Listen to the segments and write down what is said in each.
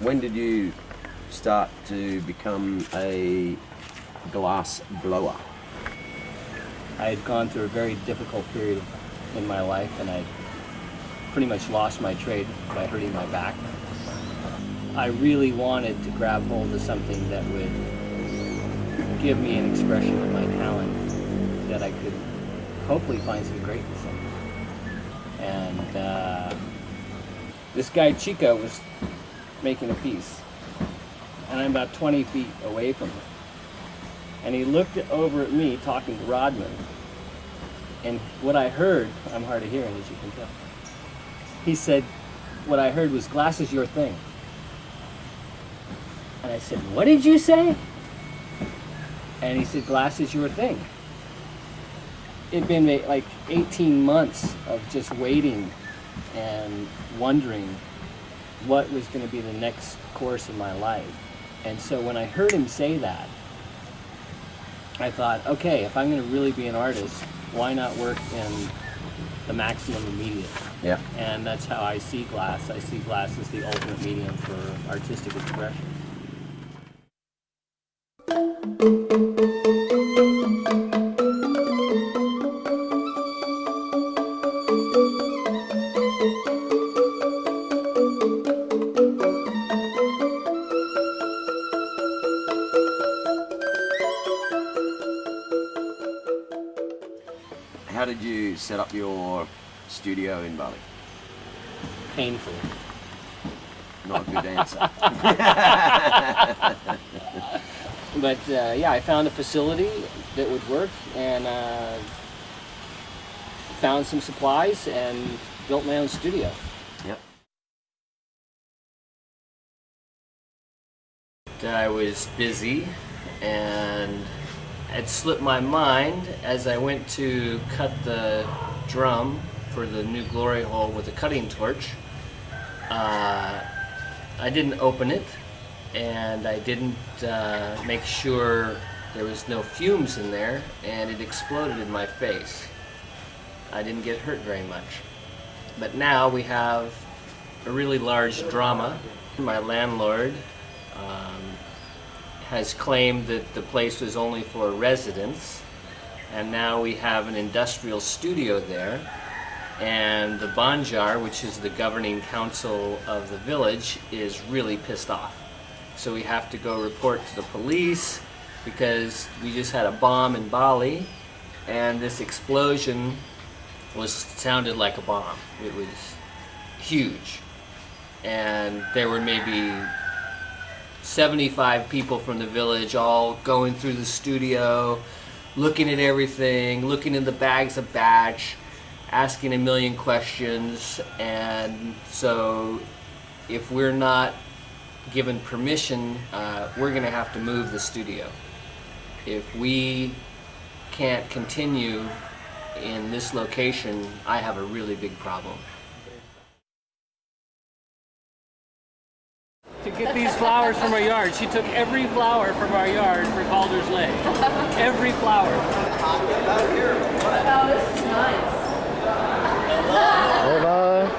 When did you start to become a glass blower? I had gone through a very difficult period in my life, and I pretty much lost my trade by hurting my back. I really wanted to grab hold of something that would give me an expression of my talent that I could hopefully find some greatness in. And this guy Chico was making a piece, and I'm about 20 feet away from him. And he looked over at me talking to Rodman, and what I heard, I'm hard of hearing as you can tell, he said, what I heard was, "Glass is your thing." And I said, "What did you say?" And he said, "Glass is your thing." It'd been like 18 months of just waiting and wondering what was going to be the next course in my life. And so when I heard him say that, I thought, okay, if I'm going to really be an artist, why not work in the maximum immediate? Yeah. And that's how I see glass. I see glass as the ultimate medium for artistic expression. How did you set up your studio in Bali? Painful. Not a good answer. But yeah, I found a facility that would work, and found some supplies and built my own studio. Yep. I was busy, and it slipped my mind as I went to cut the drum for the new glory hole with a cutting torch. I didn't open it, and I didn't make sure there was no fumes in there, and it exploded in my face. I didn't get hurt very much. But now we have a really large drama. My landlord has claimed that the place was only for residents, and now we have an industrial studio there, and the Banjar, which is the governing council of the village, is really pissed off. So we have to go report to the police because we just had a bomb in Bali, and this explosion sounded like a bomb. It was huge, and there were maybe 75 people from the village all going through the studio, looking at everything, looking in the bags of batch, asking a million questions. And so if we're not given permission, we're going to have to move the studio. If we can't continue in this location, I have a really big problem. To get these flowers from our yard. She took every flower from our yard for Calder's Lake. Every flower. Oh, this is nice. Hola.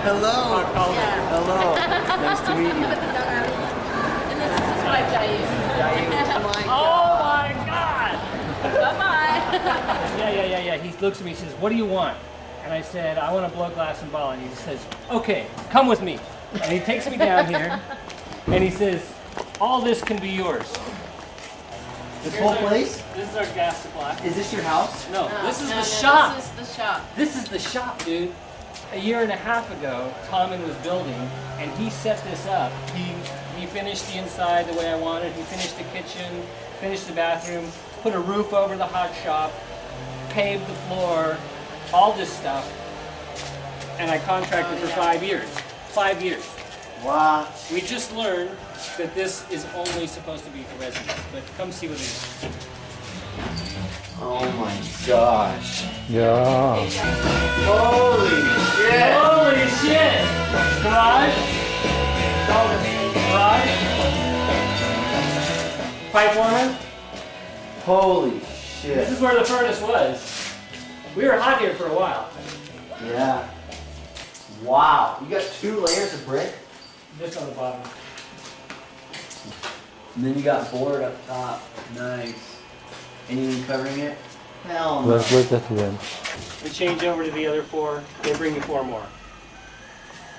Hello. Hello. Nice to meet you. And this is his wife, Jayu. Oh my God! Bye-bye. Yeah. He looks at me and says, "What do you want?" And I said, "I want to blow glass in Bali." And he says, "Okay, come with me." And he takes me down here, and he says, "All this can be yours." This whole place? This is our gas supply. Is this your house? No, this is the shop. This is the shop. This is the shop, dude. A year and a half ago, Tommen was building, and he set this up. He finished the inside the way I wanted. He finished the kitchen, finished the bathroom, put a roof over the hot shop, paved the floor, all this stuff. And I contracted for 5 years. 5 years. Wow. We just learned that this is only supposed to be for residents, but come see what it is. Oh my gosh. Yeah. Holy shit. Holy shit! Garage? garage. Pipe warmer. Holy This shit. is where the furnace was. We were hot here for a while. Yeah. Wow. You got 2 layers of brick? Just on the bottom. And then you got board up top. Nice. Anything covering it? Hell no. Let's look at them. We change over to the other 4. They bring you 4 more.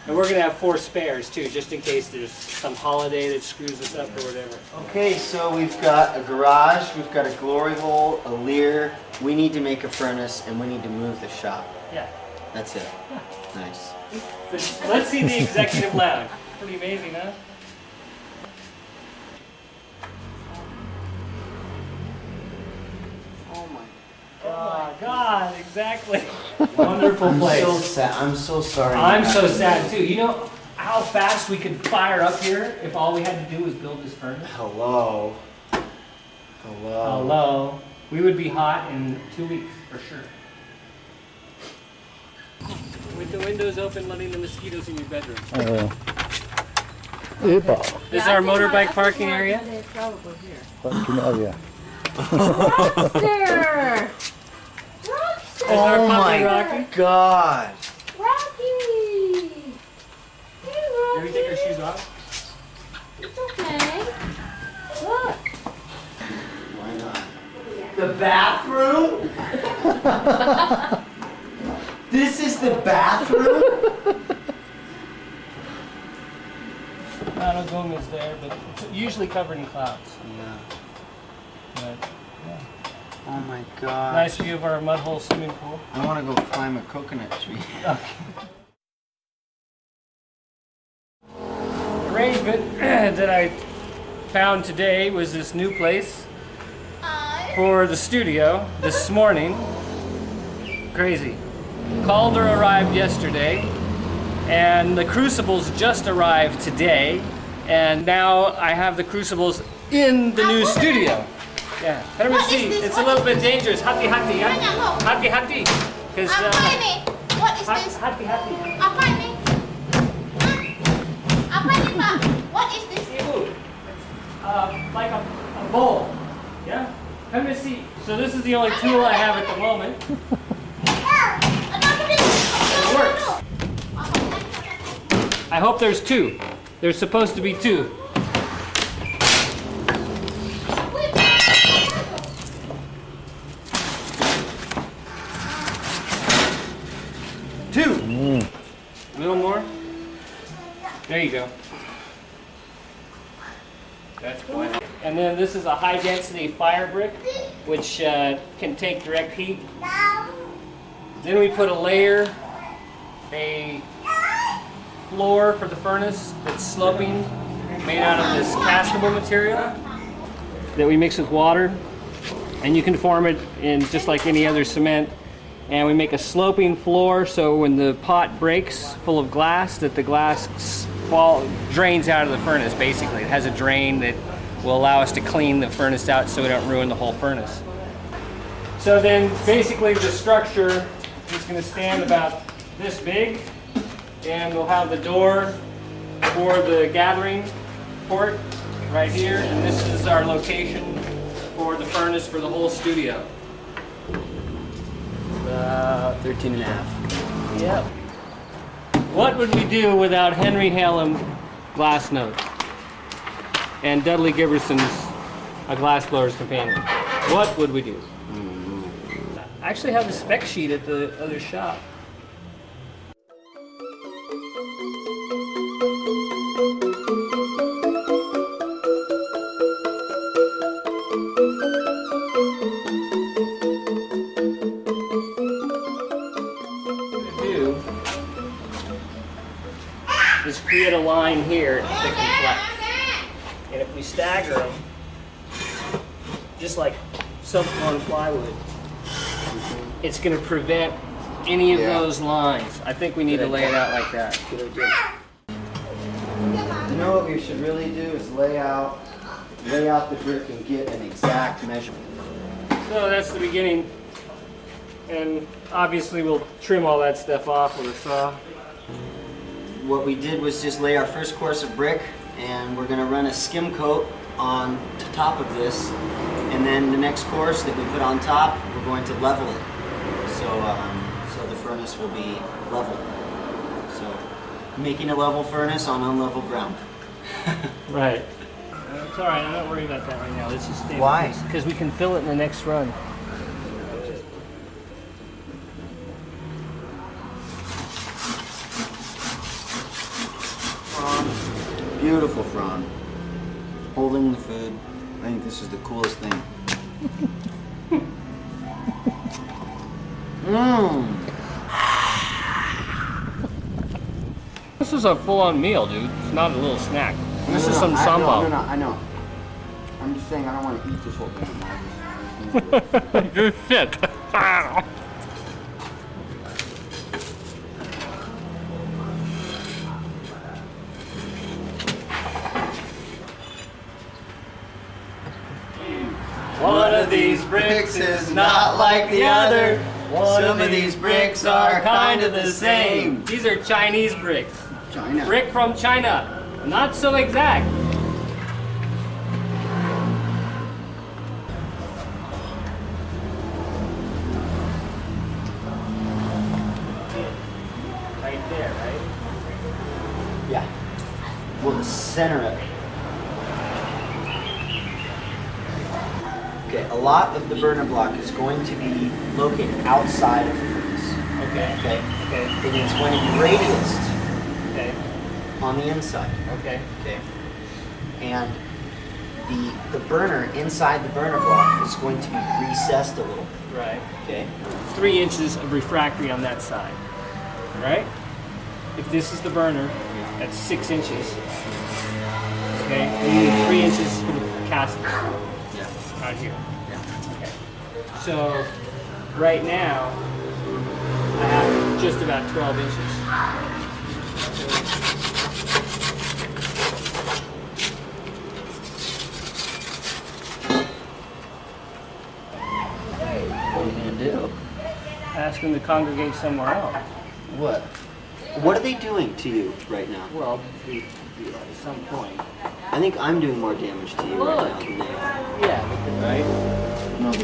And we're gonna have 4 spares too, just in case there's some holiday that screws us up or whatever. Okay, so we've got a garage, we've got a glory hole, a leer. We need to make a furnace and we need to move the shop. Yeah. That's it. Nice. But let's see the executive lounge. Pretty amazing, huh? Oh my Oh God, exactly. Wonderful I'm place. so sad. I'm so sorry. I'm so sad too. You know how fast we could fire up here if all we had to do was build this furnace? Hello. Hello. Hello. We would be hot in 2 weeks for sure. With the windows open, letting the mosquitoes in your bedroom. This is our motorbike parking area. Parking area. Rockster! This is our Oh puppy, my Rocky. God. Rocky! Hey, Did we Rocky! take our shoes off? It's okay. Look. Why not? The bathroom? This is the bathroom? Ana Gomez there, but it's usually covered in clouds. Yeah. But, yeah. Oh my God. Nice view of our mud hole swimming pool. I want to go climb a coconut tree. Arrangement that I found today was this new place for the studio this morning. Crazy. Calder arrived yesterday, and the crucibles just arrived today, and now I have the crucibles in the new studio. Yeah. Let me see. It's a little bit dangerous. Hati hati, yeah? Hati hati. Because What is this? hati hati. Apa ini? Apa ini, Pak? What is this? Ibu, like a bowl. Yeah? Come and see. So this is the only tool I have at the moment. It works. I hope there's 2. There's supposed to be 2. A little more. There you go. That's fine. And then this is a high density fire brick, which can take direct heat. Then we put a floor for the furnace that's sloping, made out of this castable material that we mix with water. And you can form it in just like any other cement. And we make a sloping floor so when the pot breaks full of glass, that the glass drains out of the furnace, basically. It has a drain that will allow us to clean the furnace out so we don't ruin the whole furnace. So then basically the structure is going to stand about this big, and we'll have the door for the gathering port right here, and this is our location for the furnace for the whole studio. 13 and a half. Yep. What would we do without Henry Hallam Glassnode and Dudley Giberson's A Glassblower's Companion? What would we do? I actually have the spec sheet at the other shop. Is create a line here that can flex. And if we stagger them, just like silk-on plywood, it's going to prevent any of those lines. I think we need to lay it out like that. You know what we should really do is lay out the brick and get an exact measurement. So that's the beginning. And obviously we'll trim all that stuff off with a saw. What we did was just lay our first course of brick and we're gonna run a skim coat on top of this, and then the next course that we put on top, we're going to level it. So the furnace will be level. So making a level furnace on unlevel ground. Right. It's all right. I'm not worried about that right now. Let's just stay. Why? Because we can fill it in the next run. Beautiful Fran. Holding the food. I think this is the coolest thing. Mmm. This is a full-on meal, dude. It's not a little snack. This is some sambal. I know. I'm just saying I don't want to eat this whole thing. Good shit. One of these bricks is not like the other. Some of these bricks are kind of the same. These are Chinese bricks. China. Brick from China. Not so exact. Right there, right? Yeah. We'll center it. Okay, a lot of the burner block is going to be located outside of the furnace. Okay. Okay? Okay. And it's going to be radiused Okay. on the inside. Okay. Okay? And the burner inside the burner block is going to be recessed a little. Right. Okay? 3 inches of refractory on that side. Right? If this is the burner, that's 6 inches. Okay. And you need 3 inches for the cast Yeah. out here. Yeah. Okay. So right now I have just about 12 inches. What are you going to do? Ask them to congregate somewhere else. What? What are they doing to you right now? Well, at some point. I think I'm doing more damage to you right now than they are. Yeah. Right? No, the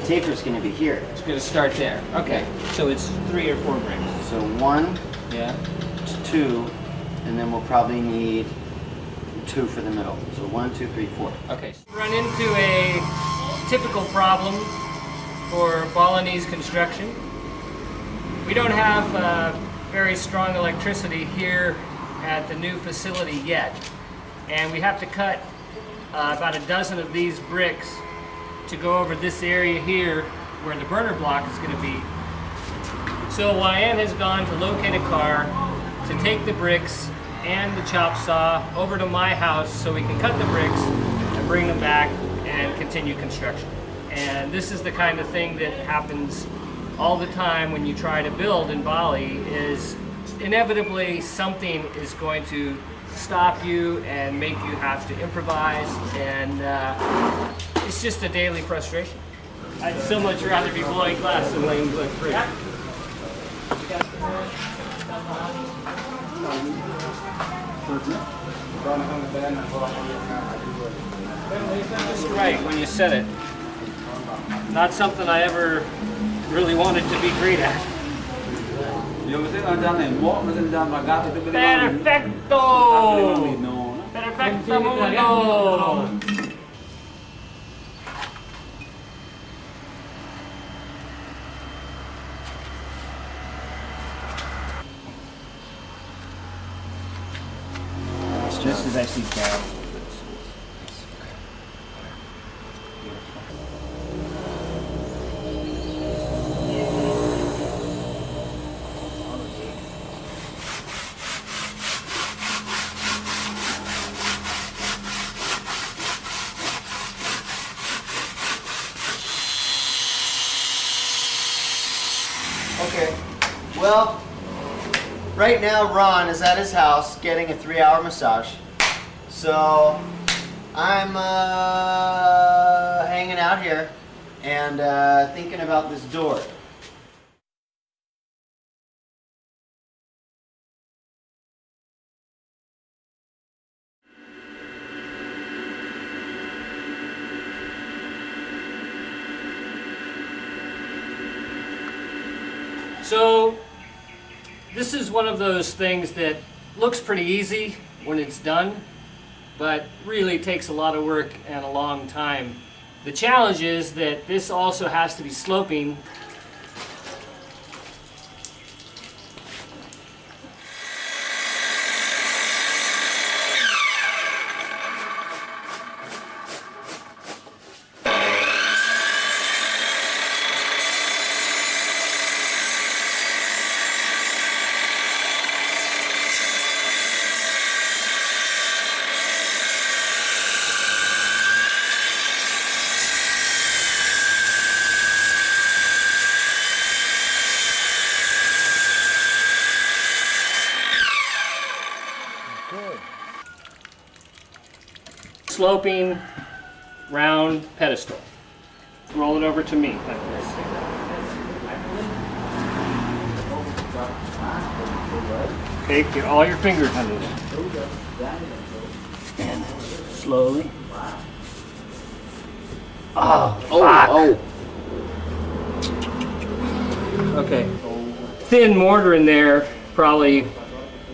taper's going to be here. It's going to start there. Okay. So it's 3 or 4 bricks. So 1, Yeah. 2, and then we'll probably need 2 for the middle. So 1, 2, 3, 4. Okay. Run into a typical problem for Balinese construction. We don't have very strong electricity here at the new facility yet, and we have to cut about a dozen of these bricks to go over this area here where the burner block is going to be. So Wyan has gone to locate a car to take the bricks and the chop saw over to my house so we can cut the bricks and bring them back and continue construction. And this is the kind of thing that happens all the time when you try to build in Bali, is inevitably something is going to stop you and make you have to improvise, and it's just a daily frustration. I'd so much rather be blowing glass than laying brick. Just right when you said it. Not something I ever really wanted to be great at. Perfecto! Perfecto mundo! This is actually down. Okay. Well, right now Ron is at his house getting a 3-hour massage. So I'm hanging out here and thinking about this door. So this is one of those things that looks pretty easy when it's done, but really takes a lot of work and a long time. The challenge is that this also has to be sloping. Sloping round pedestal. Roll it over to me like this. Okay, get all your fingers under there. And slowly. Oh. Okay. Thin mortar in there probably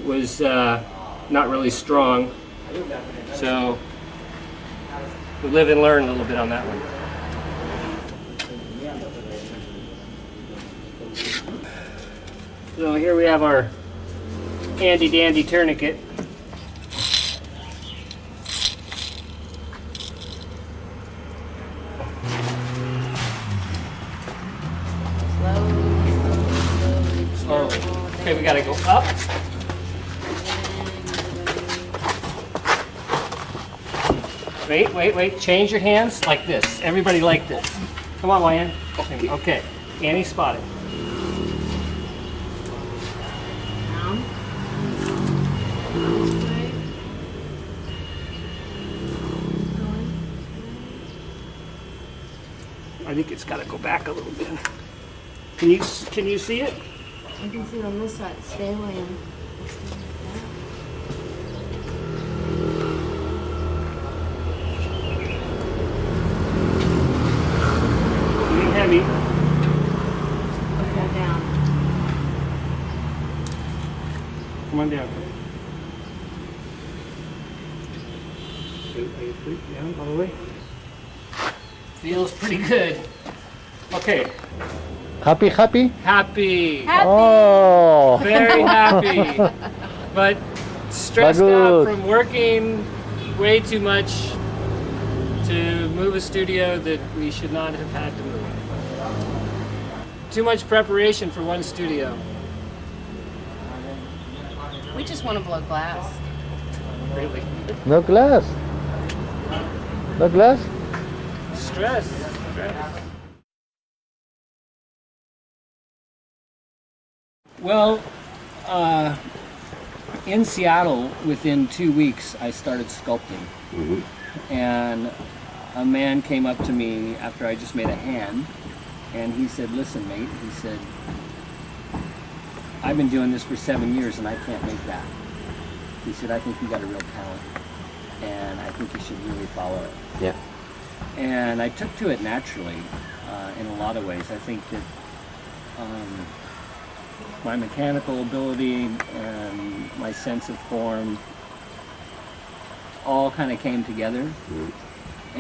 was not really strong. So we live and learn a little bit on that one. So here we have our handy dandy tourniquet. Oh, okay, we gotta go up. Wait, change your hands like this. Everybody like this. Come on, Ryan. Okay, Annie, spot it. I think it's got to go back a little bit. Can you see it? I can see it on this side. Stay away. Heavy. Okay, down. Come on down. Down all the way. Feels pretty good. Okay. Happy? Happy. Oh. Very happy. But stressed out from working way too much to move a studio that we should not have had to move. Too much preparation for one studio. We just want to blow glass. Really. No glass. No glass? Stress. Well, in Seattle, within 2 weeks, I started sculpting. Mm-hmm. And a man came up to me after I just made a hand, and he said, "Listen, mate," he said, "I've been doing this for 7 years and I can't make that." He said, "I think you got a real talent, and I think you should really follow it." Yeah. And I took to it naturally in a lot of ways. I think that my mechanical ability and my sense of form all kind of came together. Mm-hmm.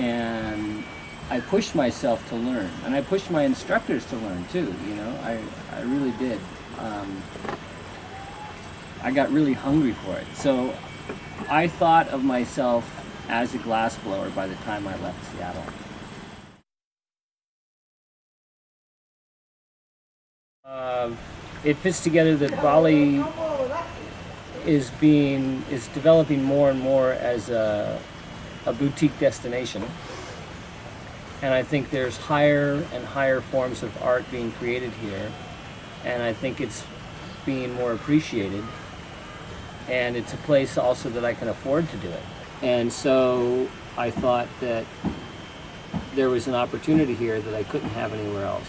And I pushed myself to learn, and I pushed my instructors to learn too, you know, I really did. I got really hungry for it. So I thought of myself as a glassblower by the time I left Seattle. It fits together that Bali is developing more and more as a boutique destination. And I think there's higher and higher forms of art being created here. And I think it's being more appreciated. And it's a place also that I can afford to do it. And so I thought that there was an opportunity here that I couldn't have anywhere else.